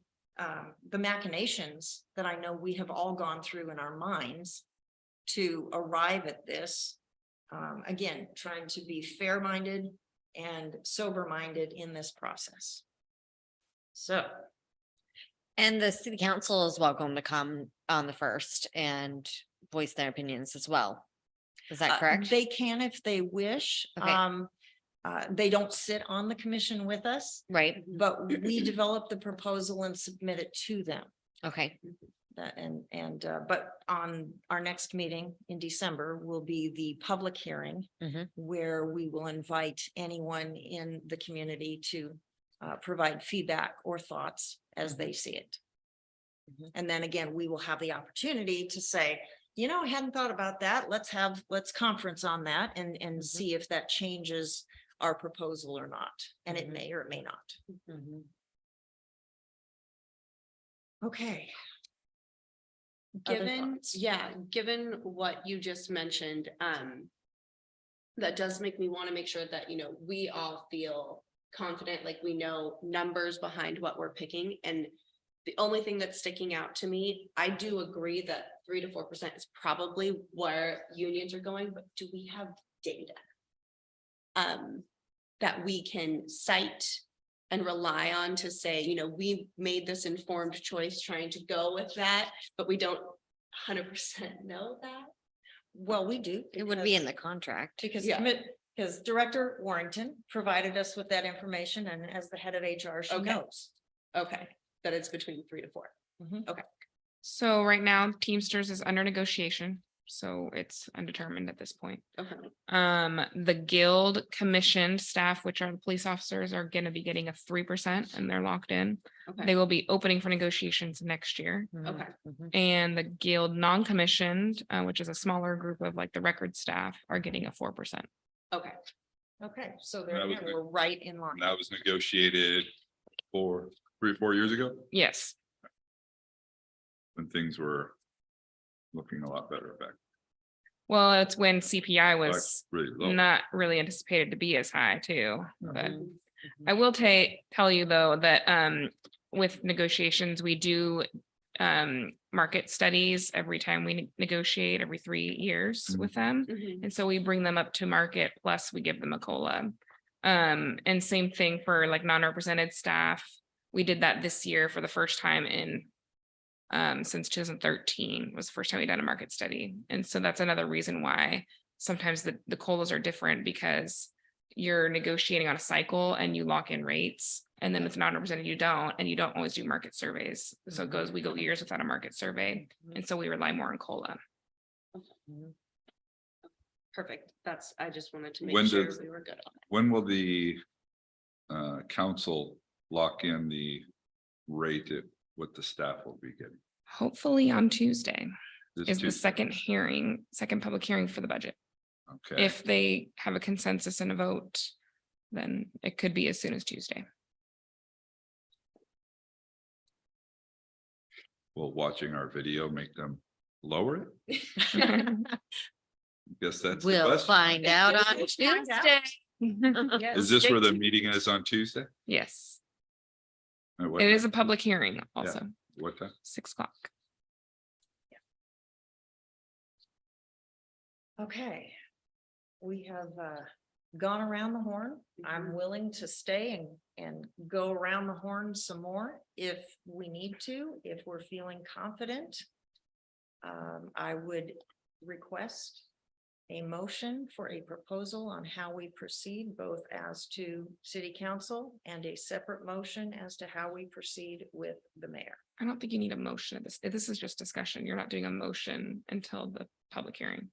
the machinations that I know we have all gone through in our minds to arrive at this. Again, trying to be fair-minded and sober-minded in this process. So, And the city council is welcome to come on the first and voice their opinions as well. Is that correct? They can if they wish. Okay. They don't sit on the commission with us, Right, but we develop the proposal and submit it to them. okay, That but on our next meeting in December will be the public hearing. Mhm. Where we will invite anyone in the community to provide feedback or thoughts as they see it. Mhm. And then again, we will have the opportunity to say, you know, I hadn't thought about that. Let's conference on that and see if that changes our proposal or not. And it Mhm. may or it may not. Mhm. Okay. Other thoughts? Given what you just mentioned, that does make me want to make sure that, you know, we all feel confident, like we know numbers behind what we're picking. And the only thing that's sticking out to me, I do agree that 3 to 4% is probably where unions are going, but do we have data? That we can cite and rely on to say, you know, we made this informed choice trying to go with that, but we don't 100% know that. Well, we do. It would be in the contract. Because, Yeah. because Director Warrington provided us with that information and as the head of HR, she Okay. knows. Okay, that it's between 3 to 4. So right now Teamsters is under negotiation, so it's undetermined at this point. Okay, The guild commissioned staff, which are the police officers, are gonna be getting a 3% and they're locked in. They okay, will be opening for negotiations next year. okay, Mhm. And the guild non-commissioned, which is a smaller group of like the record staff, are getting a 4%. okay. Okay, so That there was again, good. we're right in line. And that was negotiated 3 or 4 years ago, Yes, when things were looking a lot better back, well, it's when CPI like was really low. not really anticipated to be as high too, but. Mhm. I will tell you though, that with negotiations, we do market studies every time we negotiate every 3 years with them. Mhm. And so we bring them up to market, plus we give them a COLA. And same thing for like non-represented staff. We did that this year for the first time in since 2013 was the first time we done a market study. And so that's another reason why sometimes the COLAs are different, because you're negotiating on a cycle and you lock in rates. And then with non-represented, you don't, and you don't always do market surveys. So it goes, we go years without a market survey. And so we rely more on COLA. Perfect. That's, I just wanted to When make sure does- we were good on it. When will the council lock in the rate at what the staff will be getting? Hopefully on Tuesday This is the Tuesday? second public hearing for the budget. Okay, If they have a consensus and a vote, then it could be as soon as Tuesday. will watching our video make them lower it? Guess that's the We'll question. find out on We'll find out. Tuesday. Yes, Is this stay where the tuned. meeting is on Tuesday? Yes, At what it is time? a public hearing also, What time? 6 o'clock. Okay. We have gone around the horn. I'm willing to stay and go around the horn some more if we need to, if we're feeling confident. I would request a motion for a proposal on how we proceed, both as to city council and a separate motion as to how we proceed with the mayor. I don't think you need a motion of this. This is just discussion. You're not doing a motion until the public hearing.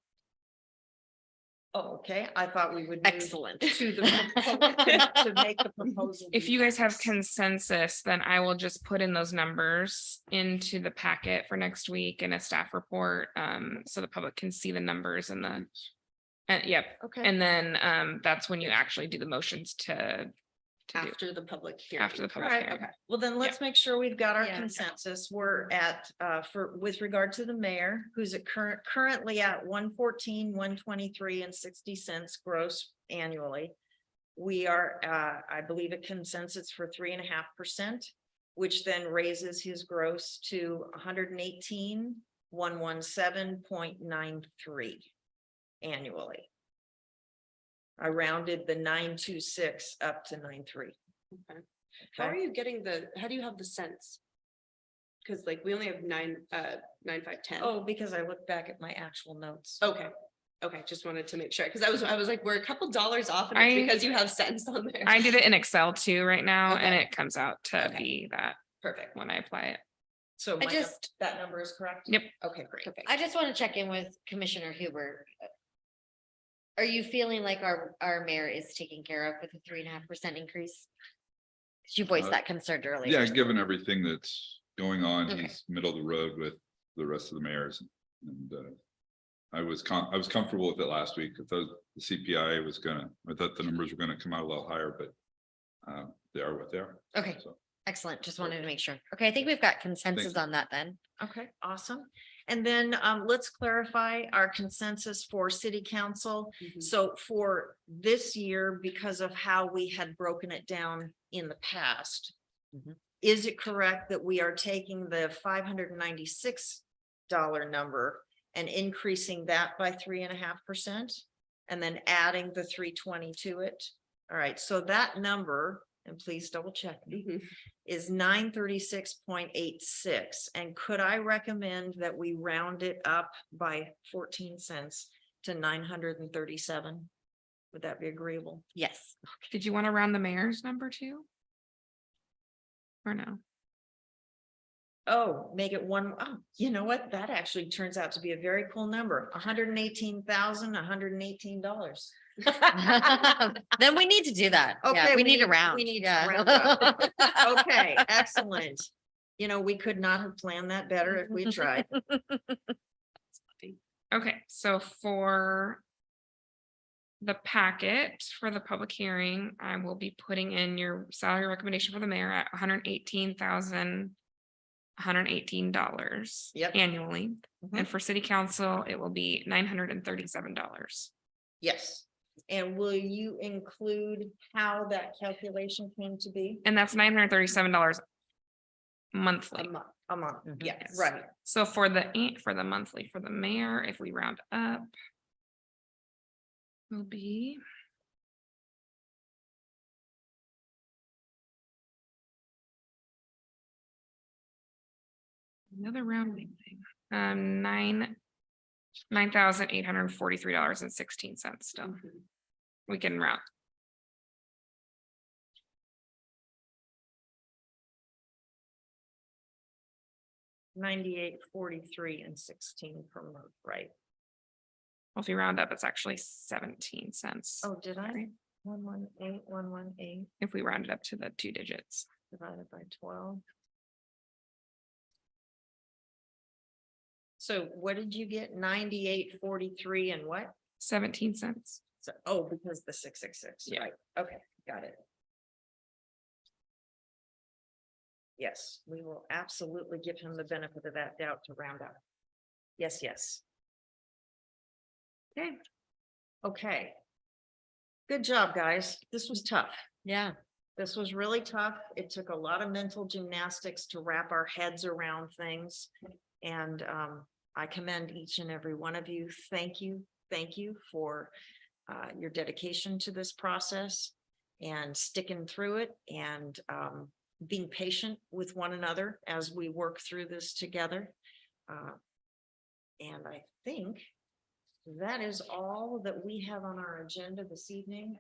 Oh, okay. I thought we would. move Excellent. To the, to make the proposal. If you guys have consensus, then I will just put in those numbers into the packet for next week in a staff report, so the public can see the numbers and yep. Okay. And then, that's when you actually do the motions to do After the public hearing. after the public Right, hearing. Okay. Well, then let's make sure we've got our Yeah. consensus. We're at, with regard to the mayor, who's currently at 114, 123 and 60 cents gross annually. We are, I believe a consensus for 3.5%, which then raises his gross to 118, 117.93 annually. I rounded the 926 up to 93. Okay. How are you getting how do you have the cents? Cause like we only have 9, 9, 5, 10. Oh, because I look back at my actual notes. Okay. Okay, just wanted to make sure, cause I was like, we're a couple dollars off and it's I- because you have cents on there. I did it in Excel too right now, and Okay. it comes out to Okay. be that Perfect. when I apply it. So I Micah, just- that number is correct? Yep. Okay, great. Perfect. I just want to check in with Commissioner Huber. Are you feeling like our mayor is taken care of with a 3.5% increase? 'Cause you voiced Uh, that concern earlier. Yeah, given everything that's going on, Okay. he's middle of the road with the rest of the mayors. And I was comfortable with it last week. I thought the CPI I thought the numbers were gonna come out a little higher, but they are what they are. Okay, So, excellent. Just wanted to make sure. Okay, I think we've got consensus you. on that then. Okay, awesome. And then let's clarify our consensus for city council. Mhm. So for this year, because of how we had broken it down in the past. Mhm. Is it correct that we are taking the $596 number and increasing that by 3.5%? And then adding the 320 to it? All right, so that number, and please double check me, Mhm. is 936.86. And could I recommend that we round it up by 14 cents to 937? Would that be agreeable? Yes. Did you want to round the mayor's number too? Or no? Oh, make it one. Oh, you know what? That actually turns out to be a very cool number. $118,118. Then we need to do that. Yeah, Okay, we need a round. we need to Yeah. round up. Okay, excellent. You know, we could not have planned that better if we tried. Okay, so for the packet for the public hearing, I will be putting in your salary recommendation for the mayor at $118,118 Yep. annually. Mhm. And for city council, it will be $937. Yes. And will you include how that calculation came to be? And that's $937 A monthly. month, a month, yeah, Yes. right. So for the monthly, for the mayor, if we round up. Will be. Another rounding thing, $9,843.16 still. We can round. $98.43 per month, right? Well, if you round up, it's actually 17 cents. Oh, did I? Right. 118 If we round it up to the 2 digits, divided by 12. So what did you get? 98.43 and what? 17 cents. So, oh, because the 666, Yeah. right? Okay, got it. Yes, we will absolutely give him the benefit of that doubt to round up. Yes, yes. Okay. Okay. Good job, guys. This was tough. Yeah. This was really tough. It took a lot of mental gymnastics to wrap our heads around things. And I commend each and every one of you. Thank you. Thank you for your dedication to this process and sticking through it and being patient with one another as we work through this together. And I think that is all that we have on our agenda this evening.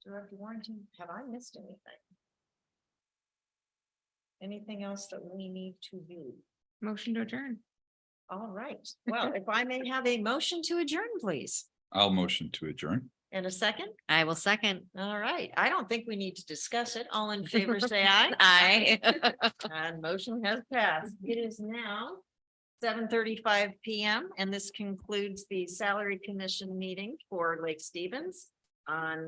Director Warrington, have I missed anything? Anything else that we need to do? Motion to adjourn. All right. Well, if I may have a motion to adjourn, please. I'll motion to adjourn. And a second? I will second. All right. I don't think we need to discuss it. All in favor, say aye. Aye. And motion has passed. It is now 7:35 PM, and this concludes the Salary Commission meeting for Lake Stevens on